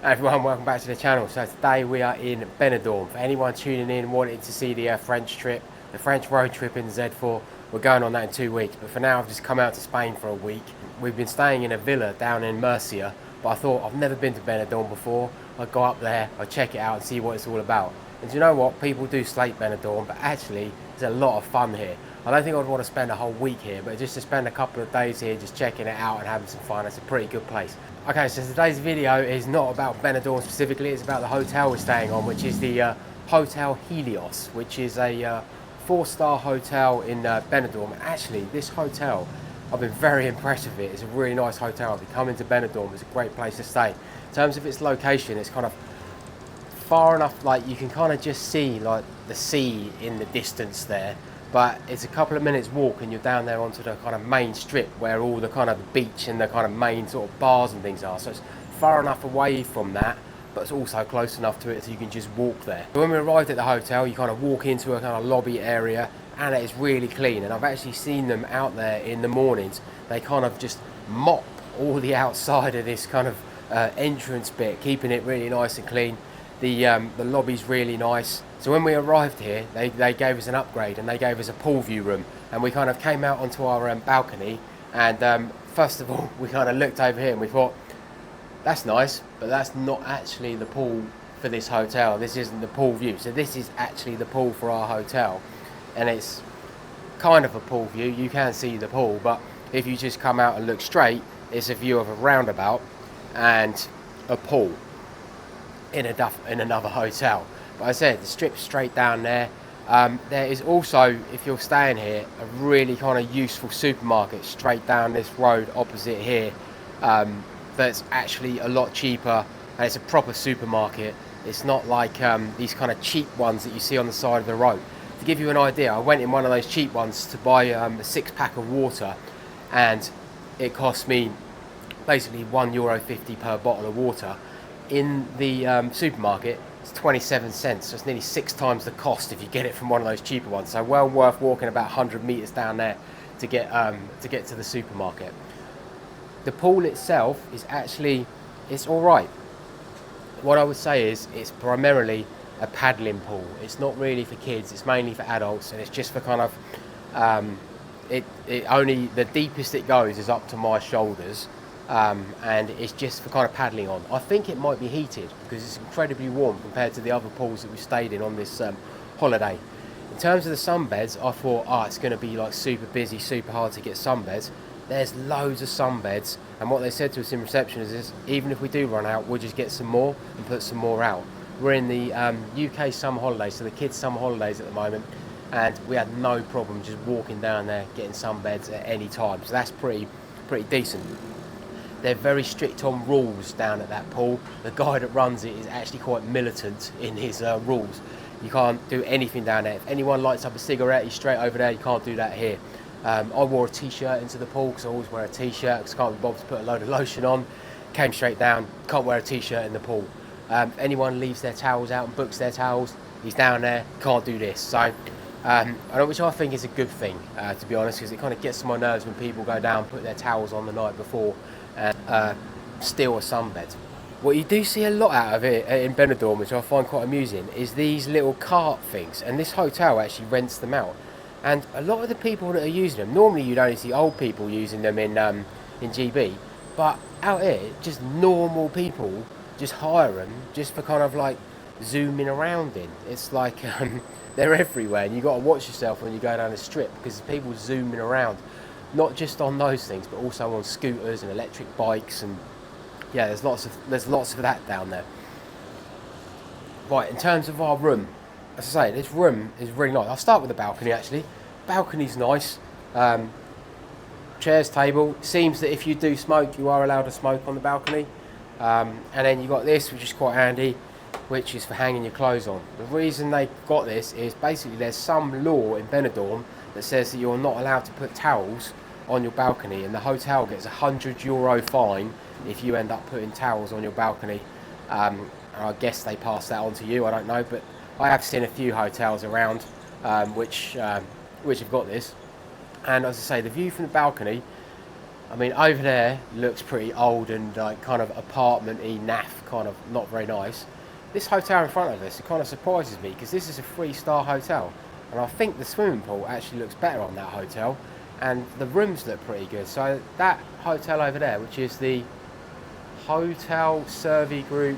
Hey everyone, welcome back to the channel. So today we are in Benidorm. For anyone tuning in wanting to see the French trip, the French road trip in Z4, we're going on that in 2 weeks. But for now I've just come out to Spain for a week. We've been staying in a villa down in Murcia, but I thought I've never been to Benidorm before. I'd go up there, I'd check it out and see what it's all about. And do you know what? People do slate Benidorm, but actually there's a lot of fun here. I don't think I'd want to spend a whole week here, but just to spend a couple of days here just checking it out and having some fun. It's a pretty good place. Okay, so today's video is not about Benidorm specifically, it's about the hotel we're staying on, which is the Hotel Helios, which is a 4-star hotel in Benidorm. Actually, this hotel, I've been very impressed with it. It's a really nice hotel. If you come into Benidorm, it's a great place to stay. In terms of its location, it's kind of far enough, like you can kind of just see like the sea in the distance there, but it's a couple of minutes walk and you're down there onto the kind of main strip where all the kind of the beach and the kind of main sort of bars and things are. So it's far enough away from that, but it's also close enough to it so you can just walk there. So when we arrived at the hotel, you kind of walk into a kind of lobby area and it's really clean, and I've actually seen them out there in the mornings. They kind of just mop all the outside of this kind of entrance bit, keeping it really nice and clean. The lobby's really nice. So when we arrived here, they gave us an upgrade and they gave us a pool view room, and we kind of came out onto our balcony, and first of all we kind of looked over here and we thought, that's nice, but that's not actually the pool for this hotel. This isn't the pool view. So this is actually the pool for our hotel, and it's kind of a pool view. You can see the pool, but if you just come out and look straight, it's a view of a roundabout and a pool in another hotel. But I said the strip's straight down there. There is also, if you're staying here, a really kind of useful supermarket straight down this road opposite here, that's actually a lot cheaper, and it's a proper supermarket. It's not like these kind of cheap ones that you see on the side of the road. To give you an idea, I went in one of those cheap ones to buy a 6-pack of water, and it cost me basically €1.50 per bottle of water. In the supermarket, it's 27 cents, so it's nearly 6 times the cost if you get it from one of those cheaper ones. So well worth walking about 100 meters down there to get to the supermarket. The pool itself is actually, it's all right. What I would say is it's primarily a paddling pool. It's not really for kids, it's mainly for adults, and it's just for kind of it only, the deepest it goes is up to my shoulders. And it's just for kind of paddling on. I think it might be heated because it's incredibly warm compared to the other pools that we stayed in on this holiday. In terms of the sunbeds, I thought, it's going to be like super busy, super hard to get sunbeds. There's loads of sunbeds, and what they said to us in reception is even if we do run out, we'll just get some more and put some more out. We're in the UK summer holidays, so the kids' summer holidays at the moment, and we had no problem just walking down there getting sunbeds at any time. So that's pretty decent. They're very strict on rules down at that pool. The guy that runs it is actually quite militant in his rules. You can't do anything down there. If anyone lights up a cigarette, he's straight over there. You can't do that here. I wore a t-shirt into the pool because I always wear a t-shirt because I can't be bothered to put a load of lotion on. Came straight down, can't wear a t-shirt in the pool. If anyone leaves their towels out and books their towels, he's down there, can't do this. So, which I think is a good thing, to be honest, because it kind of gets on my nerves when people go down, put their towels on the night before, and steal a sunbed. What you do see a lot out of it in Benidorm, which I find quite amusing, is these little cart things, and this hotel actually rents them out. And a lot of the people that are using them, normally you'd only see old people using them in GB, but out here, just normal people just hire them just for kind of like zooming around in. It's like they're everywhere, and you got to watch yourself when you go down the strip because people zooming around. Not just on those things, but also on scooters and electric bikes, and yeah, there's lots of that down there. Right, in terms of our room, as I say, this room is really nice. I'll start with the balcony actually. Balcony's nice. Chairs, table. Seems that if you do smoke, you are allowed to smoke on the balcony. And then you got this, which is quite handy, which is for hanging your clothes on. The reason they got this is basically there's some law in Benidorm that says that you're not allowed to put towels on your balcony, and the hotel gets €100 fine if you end up putting towels on your balcony. I guess they pass that on to you, I don't know, but I have seen a few hotels around which have got this. And as I say, the view from the balcony, I mean, over there looks pretty old and like kind of apartment-y, naff, kind of not very nice. This hotel in front of us, it kind of surprises me because this is a 3-star hotel, and I think the swimming pool actually looks better on that hotel, and the rooms look pretty good. So that hotel over there, which is the Hotel Survey Group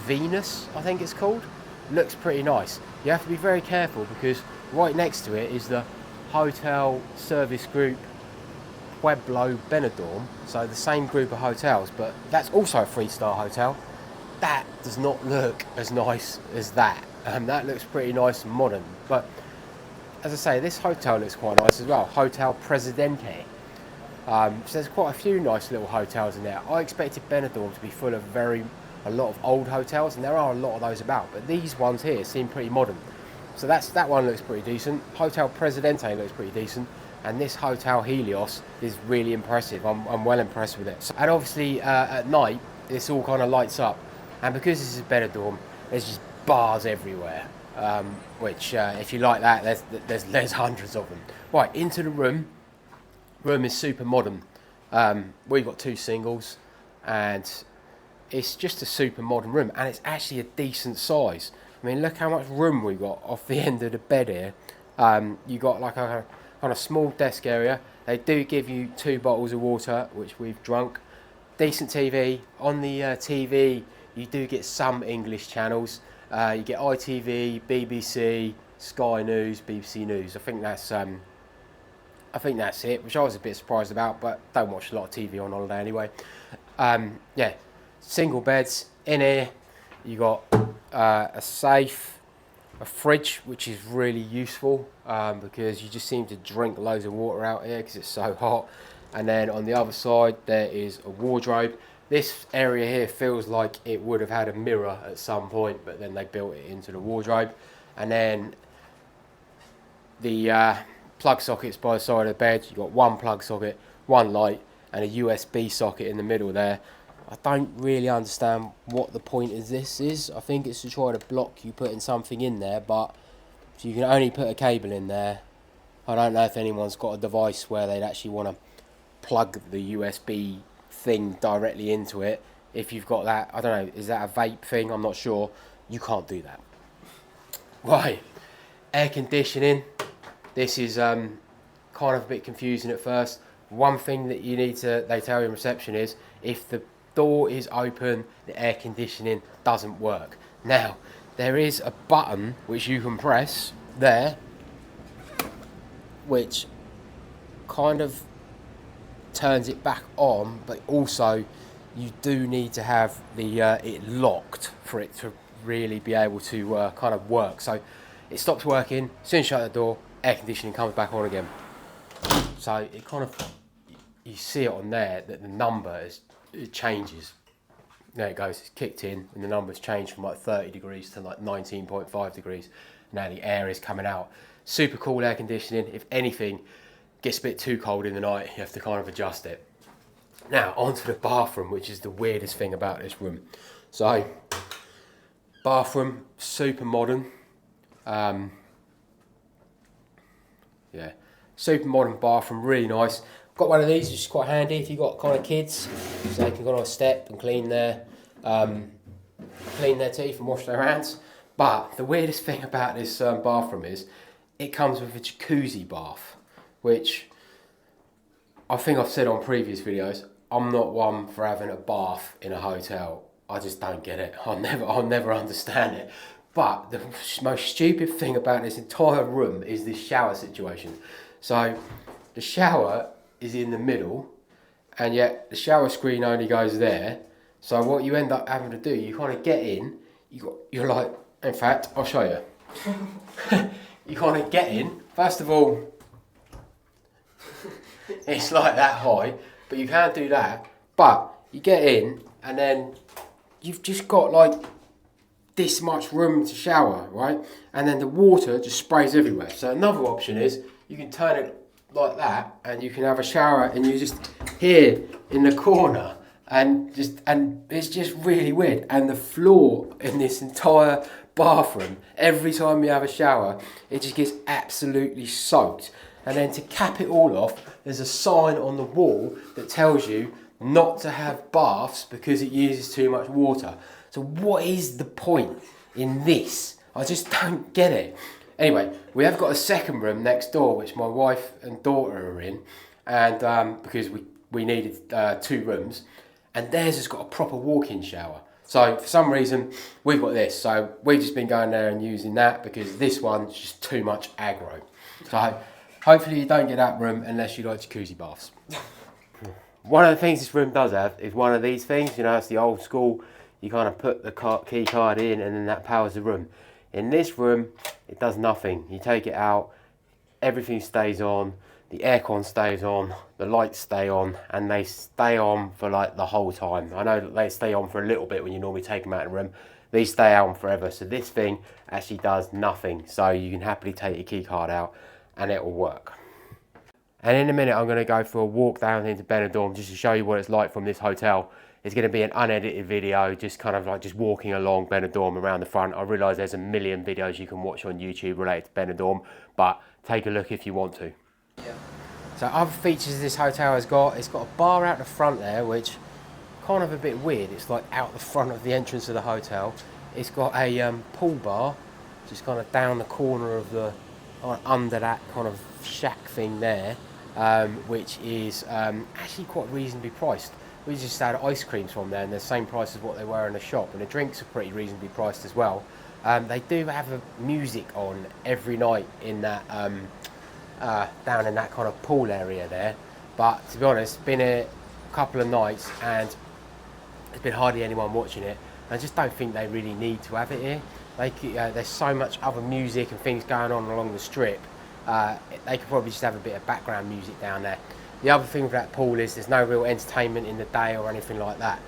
Venus, I think it's called, looks pretty nice. You have to be very careful because right next to it is the Hotel Service Group Pueblo Benidorm, so the same group of hotels, but that's also a 3-star hotel. That does not look as nice as that. That looks pretty nice and modern, but as I say, this hotel looks quite nice as well. Hotel Presidente. So there's quite a few nice little hotels in there. I expected Benidorm to be full of a lot of old hotels, and there are a lot of those about, but these ones here seem pretty modern. So that one looks pretty decent. Hotel Presidente looks pretty decent, and this Hotel Helios is really impressive. I'm well impressed with it. And obviously at night, this all kind of lights up, and because this is Benidorm, there's just bars everywhere. Which if you like that, there's hundreds of them. Right, into the room. Room is super modern. We've got 2 singles, and it's just a super modern room, and it's actually a decent size. I mean, look how much room we got off the end of the bed here. You got like a kind of small desk area. They do give you 2 bottles of water, which we've drunk. Decent TV. On the TV, you do get some English channels. You get ITV, BBC, Sky News, BBC News. I think that's it, which I was a bit surprised about, but don't watch a lot of TV on holiday anyway. Yeah, single beds in here. You got a safe, a fridge, which is really useful because you just seem to drink loads of water out here because it's so hot. And then on the other side, there is a wardrobe. This area here feels like it would have had a mirror at some point, but then they built it into the wardrobe. And then the plug sockets by the side of the bed. You've got 1 plug socket, 1 light, and a USB socket in the middle there. I don't really understand what the point of this is. I think it's to try to block you putting something in there, but so you can only put a cable in there. I don't know if anyone's got a device where they'd actually want to plug the USB thing directly into it. If you've got that, I don't know, is that a vape thing? I'm not sure. You can't do that. Right, air conditioning. This is kind of a bit confusing at first. One thing that they tell you in reception is if the door is open, the air conditioning doesn't work. Now, there is a button which you can press there, which kind of turns it back on, but also you do need to have the it locked for it to really be able to kind of work. So it stops working, as soon as you shut the door, air conditioning comes back on again. So it kind of, you see it on there that the number it changes. There it goes, it's kicked in, and the number's changed from like 30 degrees to like 19.5 degrees. Now the air is coming out. Super cool air conditioning. If anything gets a bit too cold in the night, you have to kind of adjust it. Now onto the bathroom, which is the weirdest thing about this room. So bathroom, super modern. Yeah, super modern bathroom, really nice. Got one of these, which is quite handy if you've got kind of kids, so they can go on a step and clean their teeth and wash their hands. But the weirdest thing about this bathroom is it comes with a jacuzzi bath, which I think I've said on previous videos. I'm not one for having a bath in a hotel. I just don't get it. I'll never understand it. But the most stupid thing about this entire room is this shower situation. So the shower is in the middle, and yet the shower screen only goes there. So what you end up having to do, you kind of get in, you're like, in fact, I'll show you. You kind of get in, first of all, it's like that high, but you can't do that. But you get in, and then you've just got like this much room to shower, right? And then the water just sprays everywhere. So another option is you can turn it like that, and you can have a shower, and you just here in the corner, and it's just really weird. And the floor in this entire bathroom, every time you have a shower, it just gets absolutely soaked. And then to cap it all off, there's a sign on the wall that tells you not to have baths because it uses too much water. So what is the point in this? I just don't get it. Anyway, we have got a second room next door, which my wife and daughter are in, and because we needed 2 rooms, and theirs has got a proper walk-in shower. So for some reason, we've got this. So we've just been going there and using that because this one's just too much aggro. So hopefully you don't get that room unless you like jacuzzi baths. One of the things this room does have is one of these things. You know, it's the old school. You kind of put the key card in and then that powers the room. In this room, it does nothing. You take it out, everything stays on. The aircon stays on, the lights stay on, and they stay on for like the whole time. I know that they stay on for a little bit when you normally take them out of the room. These stay on forever. So this thing actually does nothing. So you can happily take your key card out and it will work. And in a minute, I'm going to go for a walk down into Benidorm just to show you what it's like from this hotel. It's going to be an unedited video, just kind of like just walking along Benidorm around the front. I realise there's a million videos you can watch on YouTube related to Benidorm, but take a look if you want to. Yeah. So other features this hotel has got, it's got a bar out the front there, which kind of a bit weird. It's like out the front of the entrance of the hotel. It's got a pool bar, just kind of down the corner of the, under that kind of shack thing there, which is actually quite reasonably priced. We just had ice creams from there and they're the same price as what they were in the shop, and the drinks are pretty reasonably priced as well. They do have music on every night in that down in that kind of pool area there, but to be honest, been here a couple of nights and there's been hardly anyone watching it. I just don't think they really need to have it here. There's so much other music and things going on along the strip. They could probably just have a bit of background music down there. The other thing with that pool is there's no real entertainment in the day or anything like that.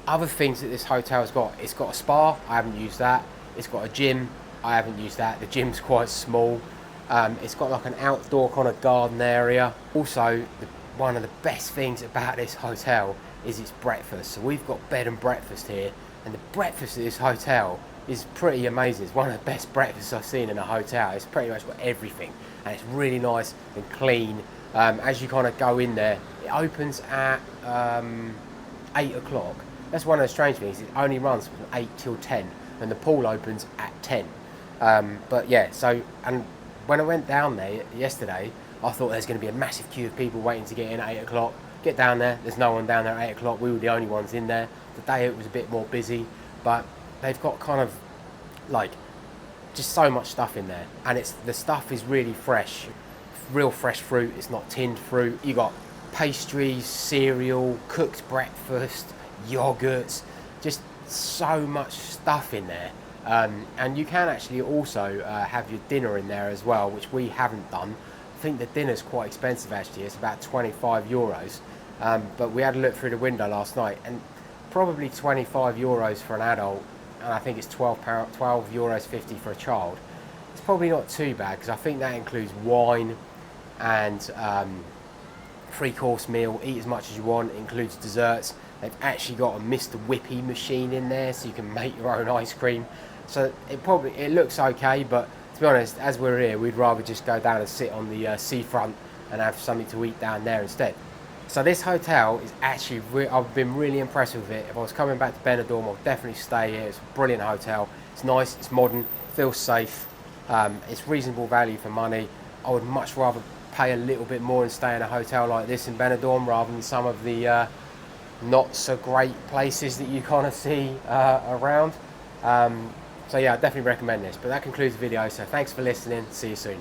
Other things that this hotel's got, it's got a spa, I haven't used that. It's got a gym, I haven't used that. The gym's quite small. It's got like an outdoor kind of garden area. Also, one of the best things about this hotel is its breakfast. So we've got bed and breakfast here, and the breakfast at this hotel is pretty amazing. It's one of the best breakfasts I've seen in a hotel. It's pretty much got everything, and it's really nice and clean. As you kind of go in there, it opens at 8 o'clock. That's one of the strange things. It only runs from 8 till 10, and the pool opens at 10. But yeah, so, and when I went down there yesterday, I thought there's going to be a massive queue of people waiting to get in at 8 o'clock. Get down there, there's no one down there at 8 o'clock. We were the only ones in there. Today it was a bit more busy, but they've got kind of like just so much stuff in there, and the stuff is really fresh, real fresh fruit. It's not tinned fruit. You got pastries, cereal, cooked breakfast, yogurts, just so much stuff in there. And you can actually also have your dinner in there as well, which we haven't done. I think the dinner's quite expensive actually. It's about 25 euros. But we had a look through the window last night, and probably 25 euros for an adult, and I think it's 12 euros 50 for a child. It's probably not too bad, because I think that includes wine and 3-course meal. Eat as much as you want. It includes desserts. They've actually got a Mr. Whippy machine in there, so you can make your own ice cream. So it looks okay, but to be honest, as we're here, we'd rather just go down and sit on the seafront and have something to eat down there instead. So this hotel is actually, I've been really impressed with it. If I was coming back to Benidorm, I'll definitely stay here. It's a brilliant hotel. It's nice, it's modern, feels safe. It's reasonable value for money. I would much rather pay a little bit more and stay in a hotel like this in Benidorm rather than some of the not so great places that you kind of see around. So yeah, I definitely recommend this. But that concludes the video, so thanks for listening. See you soon.